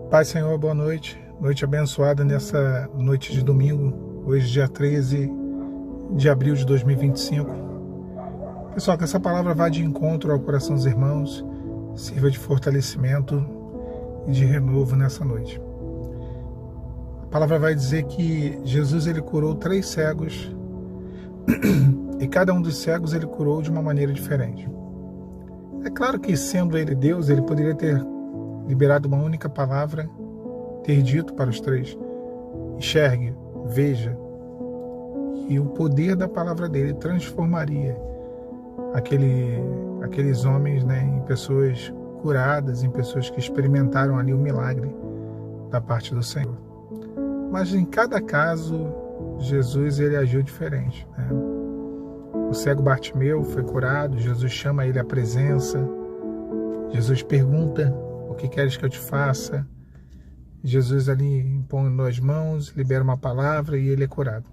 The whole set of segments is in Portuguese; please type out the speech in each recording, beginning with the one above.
Pai, Senhor, boa noite. Noite abençoada nessa noite de domingo, hoje dia 13 de abril de 2025. Pessoal, que essa palavra vá de encontro ao coração dos irmãos, sirva de fortalecimento e de renovo nessa noite. A palavra vai dizer que Jesus ele curou 3 cegos e cada um dos cegos ele curou de uma maneira diferente. É claro que, sendo ele Deus, ele poderia ter liberado uma única palavra, ter dito para os 3: enxergue, veja. E o poder da palavra dele transformaria aqueles homens, em pessoas curadas, em pessoas que experimentaram ali o milagre da parte do Senhor. Mas em cada caso, Jesus ele agiu diferente. O cego Bartimeu foi curado, Jesus chama ele à presença, Jesus pergunta: o que queres que eu te faça? Jesus ali impõe as mãos, libera uma palavra e ele é curado.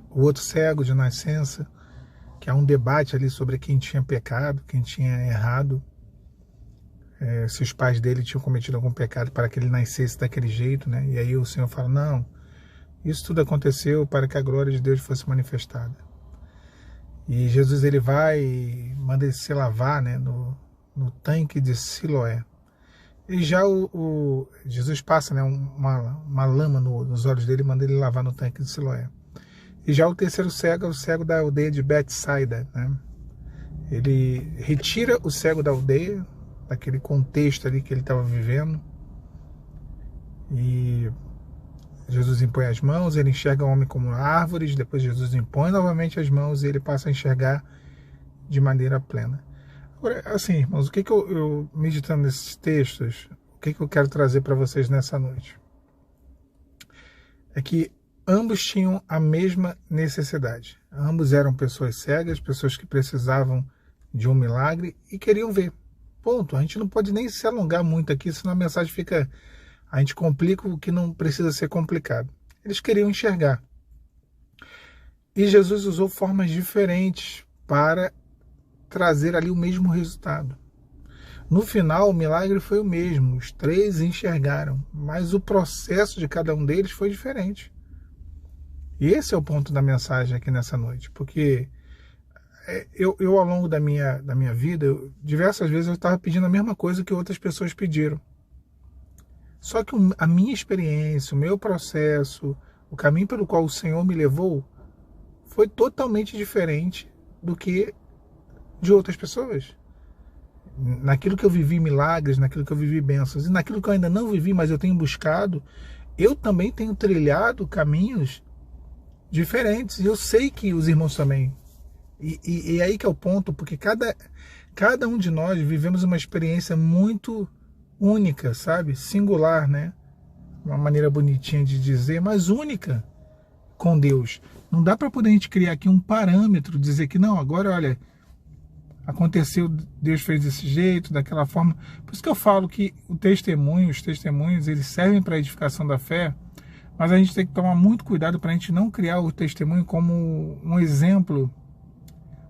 O outro cego de nascença, que há um debate ali sobre quem tinha pecado, quem tinha errado, se os pais dele tinham cometido algum pecado para que ele nascesse daquele jeito, E aí o Senhor fala: não, isso tudo aconteceu para que a glória de Deus fosse manifestada. E Jesus ele vai e manda ele se lavar no tanque de Siloé. E já Jesus passa uma lama nos olhos dele e manda ele lavar no tanque de Siloé. E já o terceiro cego é o cego da aldeia de Betsaida. Ele retira o cego da aldeia, daquele contexto ali que ele estava vivendo. E Jesus impõe as mãos, ele enxerga o homem como árvores, depois Jesus impõe novamente as mãos e ele passa a enxergar de maneira plena. Agora, assim, irmãos, o que eu meditando nesses textos, o que eu quero trazer para vocês nessa noite? É que ambos tinham a mesma necessidade. Ambos eram pessoas cegas, pessoas que precisavam de um milagre e queriam ver. Ponto. A gente não pode nem se alongar muito aqui, senão a mensagem fica... A gente complica o que não precisa ser complicado. Eles queriam enxergar. E Jesus usou formas diferentes para trazer ali o mesmo resultado. No final, o milagre foi o mesmo. Os 3 enxergaram, mas o processo de cada um deles foi diferente. E esse é o ponto da mensagem aqui nessa noite. Porque eu ao longo da minha vida, diversas vezes eu estava pedindo a mesma coisa que outras pessoas pediram. Só que a minha experiência, o meu processo, o caminho pelo qual o Senhor me levou foi totalmente diferente do que de outras pessoas. Naquilo que eu vivi milagres, naquilo que eu vivi bênçãos, e naquilo que eu ainda não vivi, mas eu tenho buscado, eu também tenho trilhado caminhos diferentes. E eu sei que os irmãos também. E aí que é o ponto, porque cada um de nós vivemos uma experiência muito única, sabe? Singular, Uma maneira bonitinha de dizer, mas única com Deus. Não dá para poder a gente criar aqui um parâmetro, dizer que não, agora olha, aconteceu, Deus fez desse jeito, daquela forma. Por isso que eu falo que os testemunhos, eles servem para a edificação da fé, mas a gente tem que tomar muito cuidado para a gente não criar o testemunho como um exemplo,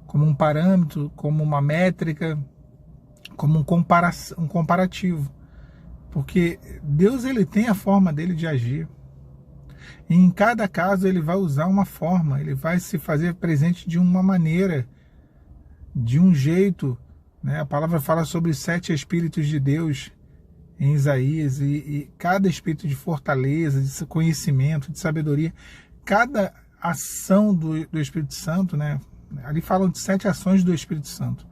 como um parâmetro, como uma métrica, como um comparativo. Porque Deus ele tem a forma dele de agir. E em cada caso ele vai usar uma forma, ele vai se fazer presente de uma maneira, de um jeito. A palavra fala sobre 7 Espíritos de Deus em Isaías, e cada espírito de fortaleza, de conhecimento, de sabedoria, cada ação do Espírito Santo, ali falam de 7 ações do Espírito Santo.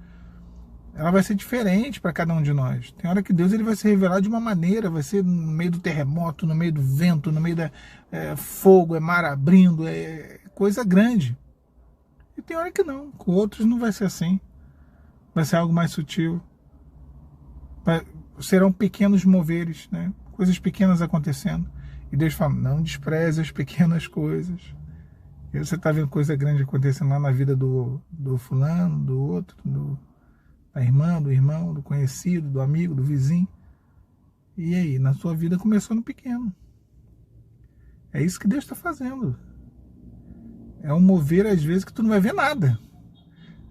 Ela vai ser diferente para cada um de nós. Tem hora que Deus ele vai se revelar de uma maneira, vai ser no meio do terremoto, no meio do vento, no meio da fogo, é mar abrindo, é coisa grande. E tem hora que não, com outros não vai ser assim. Vai ser algo mais sutil. Serão pequenos moveres, coisas pequenas acontecendo. E Deus fala: não despreze as pequenas coisas. E você está vendo coisa grande acontecendo lá na vida do fulano, do outro, da irmã, do irmão, do conhecido, do amigo, do vizinho. E aí, na sua vida começou no pequeno. É isso que Deus está fazendo. É um mover às vezes que tu não vai ver nada.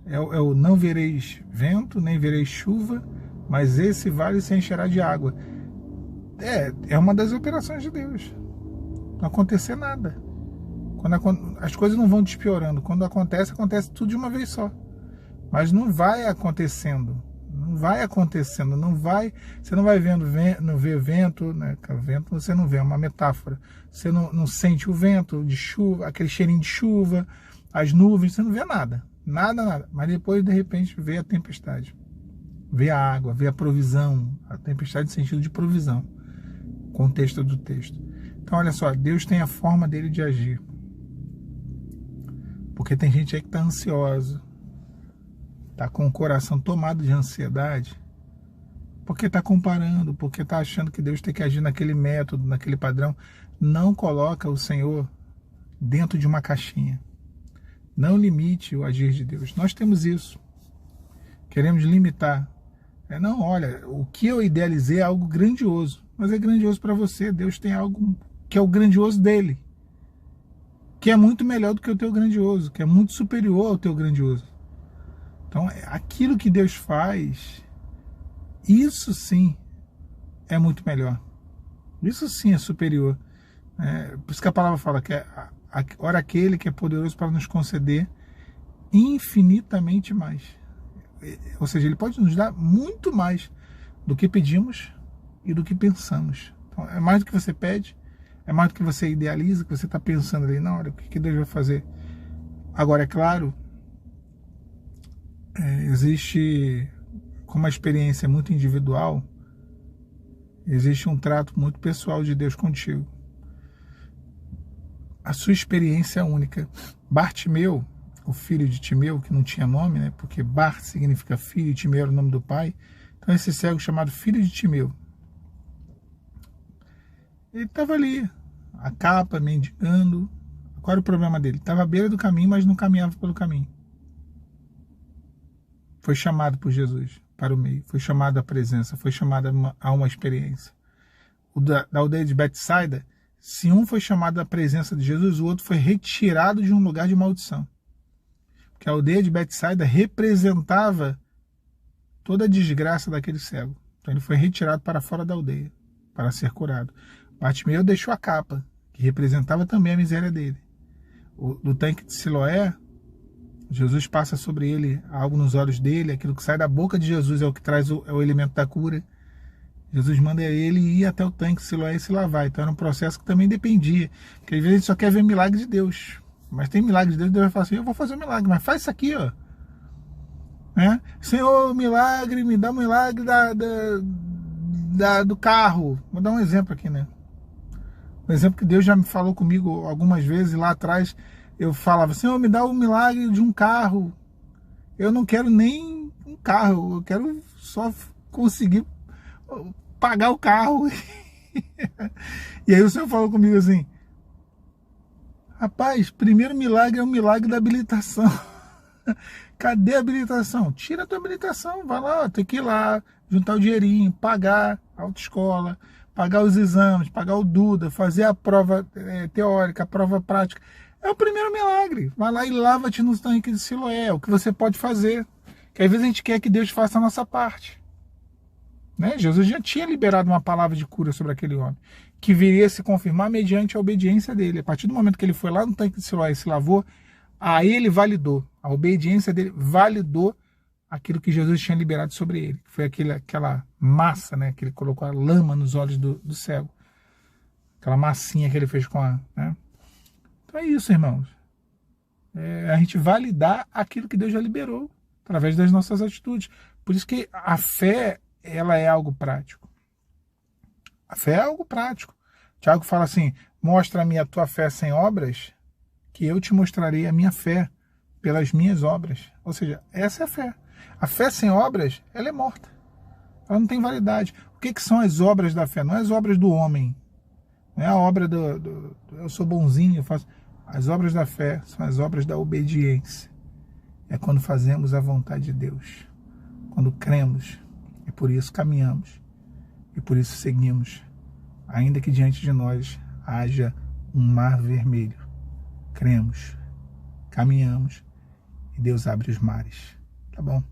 É o não vereis vento, nem vereis chuva, mas esse vale se encherá de água. É uma das operações de Deus. Não acontecer nada. As coisas não vão despiorando. Quando acontece tudo de uma vez só. Mas não vai acontecendo. Não vai acontecendo. Você não vai não vê vento, né? Vento você não vê, é uma metáfora. Você não sente o vento de chuva, aquele cheirinho de chuva, as nuvens, você não vê nada. Nada. Mas depois, de repente, vê a tempestade. Vê a água, vê a provisão. A tempestade no sentido de provisão. Contexto do texto. Então, olha só, Deus tem a forma dele de agir. Porque tem gente aí que está ansiosa, está com o coração tomado de ansiedade, porque está comparando, porque está achando que Deus tem que agir naquele método, naquele padrão. Não coloca o Senhor dentro de uma caixinha. Não limite o agir de Deus. Nós temos isso. Queremos limitar. Não, olha, o que eu idealizei é algo grandioso, mas é grandioso para você. Deus tem algo que é o grandioso dele, que é muito melhor do que o teu grandioso, que é muito superior ao teu grandioso. Então, aquilo que Deus faz, isso sim é muito melhor. Isso sim é superior. Por isso que a palavra fala que ora aquele que é poderoso para nos conceder infinitamente mais. Ou seja, ele pode nos dar muito mais do que pedimos e do que pensamos. Então, é mais do que você pede, é mais do que você idealiza, que você está pensando ali, não, olha, o que Deus vai fazer? Agora, é claro, existe, como a experiência é muito individual, existe um trato muito pessoal de Deus contigo. A sua experiência é única. Bartimeu, o filho de Timeu, que não tinha nome, né? Porque Bart significa filho e Timeu era o nome do pai. Então esse cego chamado filho de Timeu, ele estava ali, a capa, mendigando. Qual era o problema dele? Estava à beira do caminho, mas não caminhava pelo caminho. Foi chamado por Jesus para o meio, foi chamado à presença, foi chamado a uma experiência. O da aldeia de Betsaida, se um foi chamado à presença de Jesus, o outro foi retirado de um lugar de maldição. Porque a aldeia de Betsaida representava toda a desgraça daquele cego. Então ele foi retirado para fora da aldeia, para ser curado. Bartimeu deixou a capa, que representava também a miséria dele. Do tanque de Siloé, Jesus passa sobre ele algo nos olhos dele, aquilo que sai da boca de Jesus é o que traz o elemento da cura. Jesus manda ele ir até o tanque de Siloé e se lavar. Então era um processo que também dependia. Porque às vezes a gente só quer ver milagre de Deus. Mas tem milagre de Deus, Deus vai falar assim, eu vou fazer um milagre, mas faz isso aqui, ó. Senhor, milagre, me dá um milagre do carro. Vou dar um exemplo aqui, né? Um exemplo que Deus já me falou comigo algumas vezes lá atrás. Eu falava, Senhor, me dá um milagre de um carro. Eu não quero nem um carro, eu quero só conseguir pagar o carro. E aí o Senhor falou comigo assim, rapaz, primeiro milagre é o milagre da habilitação. Cadê a habilitação? Tira a tua habilitação, vai lá, tem que ir lá, juntar o dinheirinho, pagar a autoescola, pagar os exames, pagar o Duda, fazer a prova teórica, a prova prática. É o primeiro milagre. Vai lá e lava-te no tanque de Siloé, é o que você pode fazer. Que às vezes a gente quer que Deus faça a nossa parte. Né? Jesus já tinha liberado uma palavra de cura sobre aquele homem, que viria se confirmar mediante a obediência dele. A partir do momento que ele foi lá no tanque de Siloé e se lavou, aí ele validou. A obediência dele validou aquilo que Jesus tinha liberado sobre ele. Foi aquela massa, né, que ele colocou a lama nos olhos do cego. Aquela massinha que ele fez com a... Né? Então é isso, irmãos. A gente validar aquilo que Deus já liberou, através das nossas atitudes. Por isso que a fé, ela é algo prático. A fé é algo prático. Tiago fala assim, mostra-me a tua fé sem obras, que eu te mostrarei a minha fé pelas minhas obras. Ou seja, essa é a fé. A fé sem obras, ela é morta. Ela não tem validade. O que são as obras da fé? Não é as obras do homem. Não é a obra eu sou bonzinho, eu faço... As obras da fé são as obras da obediência. É quando fazemos a vontade de Deus. Quando cremos. E por isso caminhamos. E por isso seguimos. Ainda que diante de nós haja um mar vermelho. Cremos. Caminhamos. E Deus abre os mares. Tá bom?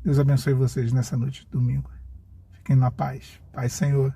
Deus abençoe vocês nessa noite de domingo. Fiquem na paz. Paz, Senhor.